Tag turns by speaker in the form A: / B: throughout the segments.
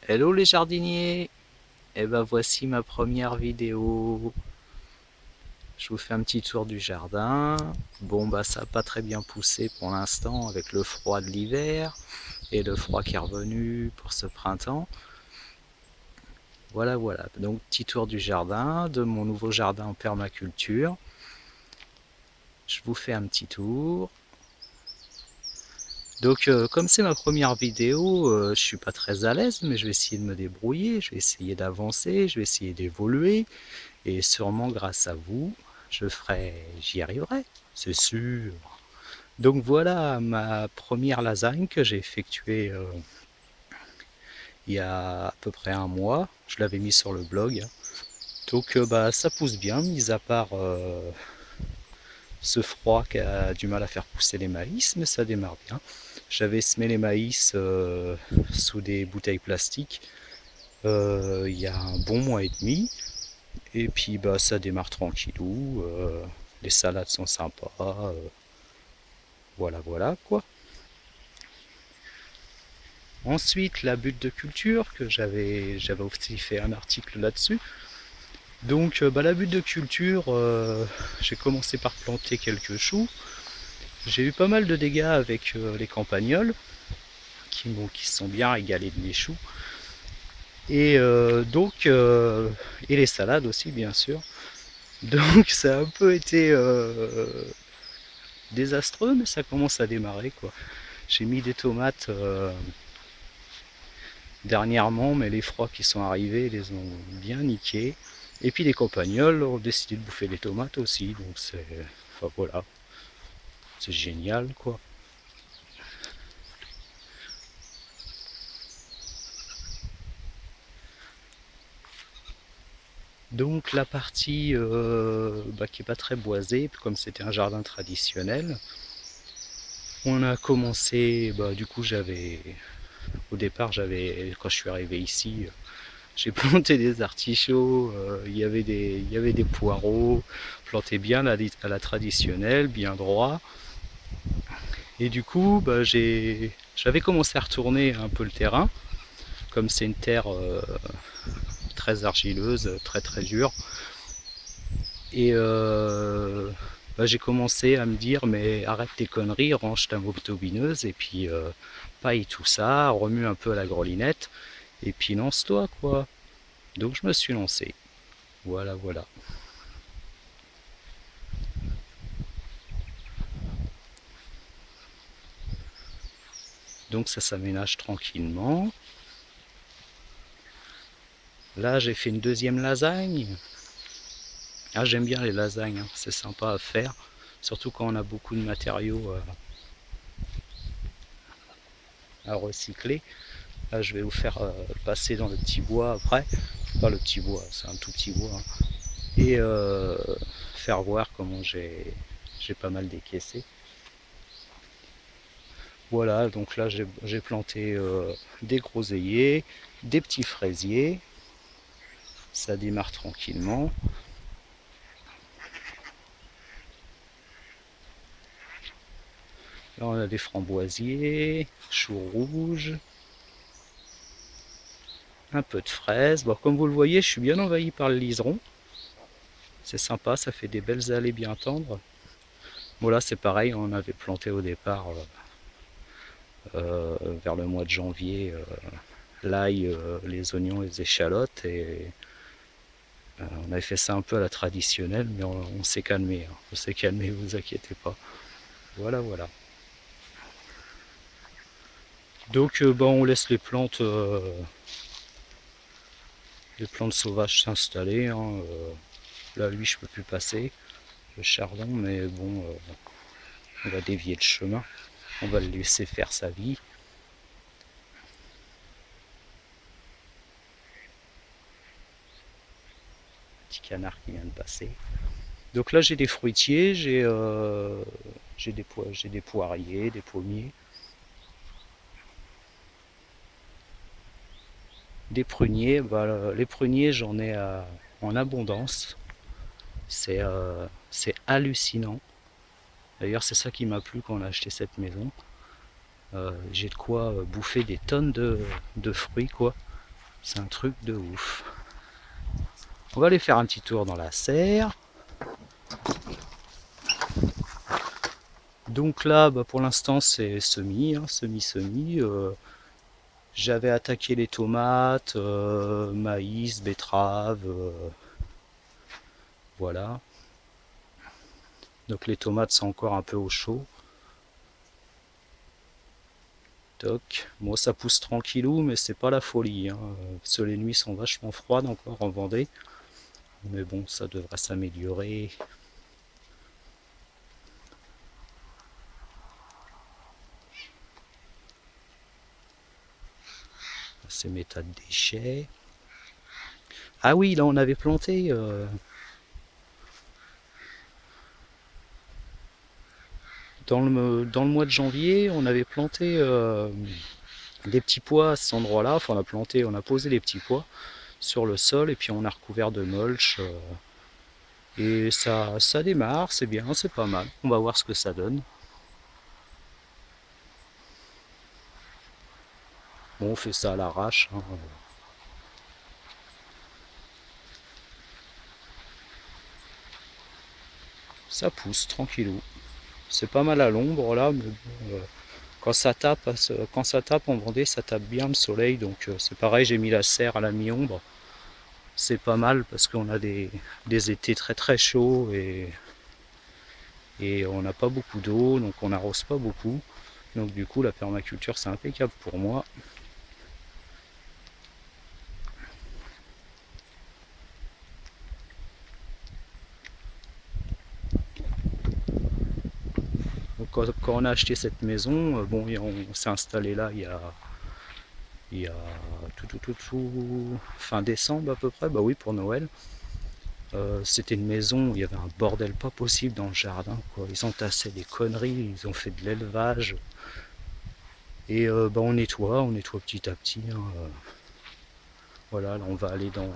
A: Hello les jardiniers! Et ben voici ma première vidéo. Je vous fais un petit tour du jardin. Bon bah ça n'a pas très bien poussé pour l'instant avec le froid de l'hiver et le froid qui est revenu pour ce printemps. Voilà voilà. Donc petit tour du jardin, de mon nouveau jardin en permaculture. Je vous fais un petit tour. Donc comme c'est ma première vidéo, je suis pas très à l'aise, mais je vais essayer de me débrouiller, je vais essayer d'avancer, je vais essayer d'évoluer. Et sûrement grâce à vous, j'y arriverai, c'est sûr. Donc voilà ma première lasagne que j'ai effectuée il y a à peu près un mois. Je l'avais mis sur le blog. Donc bah, ça pousse bien, mis à part ce froid qui a du mal à faire pousser les maïs, mais ça démarre bien. J'avais semé les maïs sous des bouteilles plastiques il y a un bon mois et demi. Et puis bah ça démarre tranquillou. Les salades sont sympas. Voilà voilà quoi. Ensuite la butte de culture que j'avais aussi fait un article là-dessus. Donc bah, la butte de culture, j'ai commencé par planter quelques choux. J'ai eu pas mal de dégâts avec les campagnols qui se sont bien régalés de mes choux. Et et les salades aussi bien sûr. Donc ça a un peu été désastreux, mais ça commence à démarrer quoi. J'ai mis des tomates dernièrement, mais les froids qui sont arrivés les ont bien niqués. Et puis les campagnols ont décidé de bouffer les tomates aussi, donc c'est, enfin voilà, c'est génial quoi. Donc la partie bah, qui est pas très boisée, comme c'était un jardin traditionnel, on a commencé, bah, du coup au départ quand je suis arrivé ici, j'ai planté des artichauts, il y avait des poireaux, plantés bien à la traditionnelle, bien droit. Et du coup, bah, j'avais commencé à retourner un peu le terrain, comme c'est une terre très argileuse, très très dure. Et bah, j'ai commencé à me dire, mais arrête tes conneries, range ta motobineuse, et puis paille tout ça, remue un peu à la grelinette, et puis lance-toi quoi. Donc je me suis lancé. Voilà, voilà. Donc ça s'aménage tranquillement. Là j'ai fait une deuxième lasagne. Ah j'aime bien les lasagnes, hein. C'est sympa à faire. Surtout quand on a beaucoup de matériaux à recycler. Là je vais vous faire passer dans le petit bois après. Pas le petit bois, c'est un tout petit bois. Hein. Et faire voir comment j'ai pas mal décaissé. Voilà, donc là j'ai planté des groseilliers, des petits fraisiers. Ça démarre tranquillement. Là, on a des framboisiers, choux rouges, un peu de fraises. Bon, comme vous le voyez, je suis bien envahi par le liseron. C'est sympa, ça fait des belles allées bien tendres. Bon, là, c'est pareil, on avait planté au départ, vers le mois de janvier, l'ail, les oignons, les échalotes. Et on avait fait ça un peu à la traditionnelle, mais on s'est calmé. Hein. On s'est calmé, vous inquiétez pas. Voilà, voilà. Donc, bon, on laisse les plantes sauvages s'installer. Hein. Là, lui, je peux plus passer le chardon, mais bon, on va dévier le chemin. On va le laisser faire sa vie. Petit canard qui vient de passer. Donc là, j'ai des fruitiers, j'ai des poiriers, des pommiers, des pruniers. Bah, les pruniers, en abondance. C'est hallucinant. D'ailleurs, c'est ça qui m'a plu quand on a acheté cette maison. J'ai de quoi bouffer des tonnes de fruits, quoi. C'est un truc de ouf. On va aller faire un petit tour dans la serre. Donc là, bah, pour l'instant, c'est semi. J'avais attaqué les tomates, maïs, betterave, voilà. Donc les tomates sont encore un peu au chaud. Toc. Bon, ça pousse tranquillou, mais c'est pas la folie, hein, parce que les nuits sont vachement froides encore en Vendée. Mais bon, ça devrait s'améliorer. C'est mes tas de déchets. Ah oui, là on avait planté dans le mois de janvier, on avait planté des petits pois à cet endroit-là. Enfin, on a posé les petits pois sur le sol et puis on a recouvert de mulch. Et ça démarre, c'est bien, c'est pas mal. On va voir ce que ça donne. Bon, on fait ça à l'arrache, hein. Ça pousse tranquillou. C'est pas mal à l'ombre là, mais bon, quand ça tape en Vendée, ça tape bien le soleil. Donc c'est pareil, j'ai mis la serre à la mi-ombre. C'est pas mal parce qu'on a des étés très très chauds et on n'a pas beaucoup d'eau, donc on n'arrose pas beaucoup. Donc du coup, la permaculture, c'est impeccable pour moi. Donc, quand on a acheté cette maison, bon, on s'est installé là il y a fin décembre à peu près, bah oui, pour Noël. C'était une maison où il y avait un bordel pas possible dans le jardin, quoi. Ils entassaient des conneries, ils ont fait de l'élevage. Et bah, on nettoie petit à petit, hein. Voilà, là on va aller dans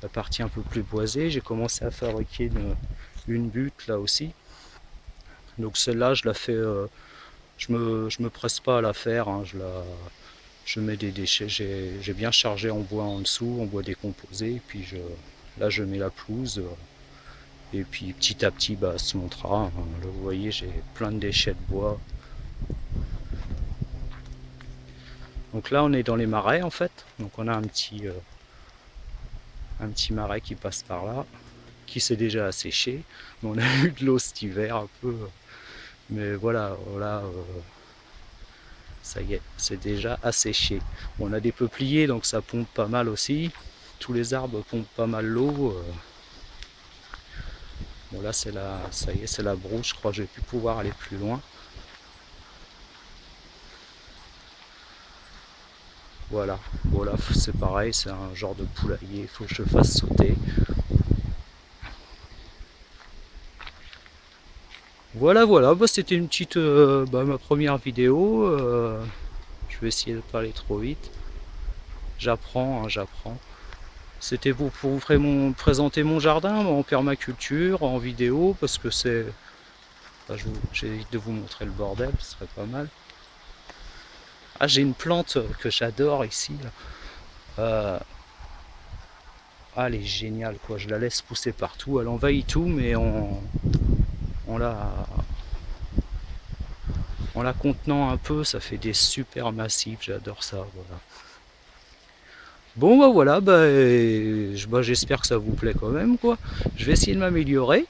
A: la partie un peu plus boisée. J'ai commencé à fabriquer une butte là aussi. Donc celle-là, je la fais, je me presse pas à la faire, hein. Je mets des déchets, j'ai bien chargé en bois en dessous, en bois décomposé, et puis là je mets la pelouse, et puis petit à petit bah, ça se montera, hein. Là vous voyez, j'ai plein de déchets de bois. Donc là on est dans les marais en fait, donc on a un petit marais qui passe par là, qui s'est déjà asséché. On a eu de l'eau cet hiver un peu, mais voilà, ça y est, c'est déjà asséché. On a des peupliers, donc ça pompe pas mal aussi. Tous les arbres pompent pas mal l'eau. Bon là ça y est, c'est la brousse, je crois que je vais plus pouvoir aller plus loin. Voilà, voilà, c'est pareil, c'est un genre de poulailler, il faut que je fasse sauter. Voilà, voilà, bah, c'était une petite, ma première vidéo. Je vais essayer de pas aller trop vite. J'apprends, hein, j'apprends. C'était pour vous présenter mon jardin en permaculture, en vidéo, parce que c'est... Enfin, j'évite de vous montrer le bordel, ce serait pas mal. Ah, j'ai une plante que j'adore ici. Ah, elle est géniale, quoi. Je la laisse pousser partout. Elle envahit tout, mais on la, en la contenant un peu, ça fait des super massifs. J'adore ça, voilà. Bon bah voilà, j'espère que ça vous plaît quand même, quoi. Je vais essayer de m'améliorer.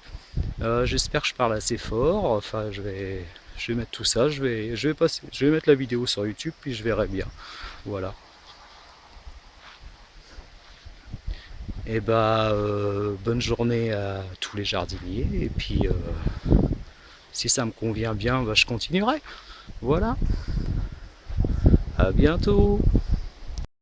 A: J'espère que je parle assez fort. Enfin, je vais mettre tout ça. Je vais mettre la vidéo sur YouTube, puis je verrai bien. Voilà. Et bah, bonne journée à tous les jardiniers. Et puis, si ça me convient bien, bah, je continuerai. Voilà. À bientôt.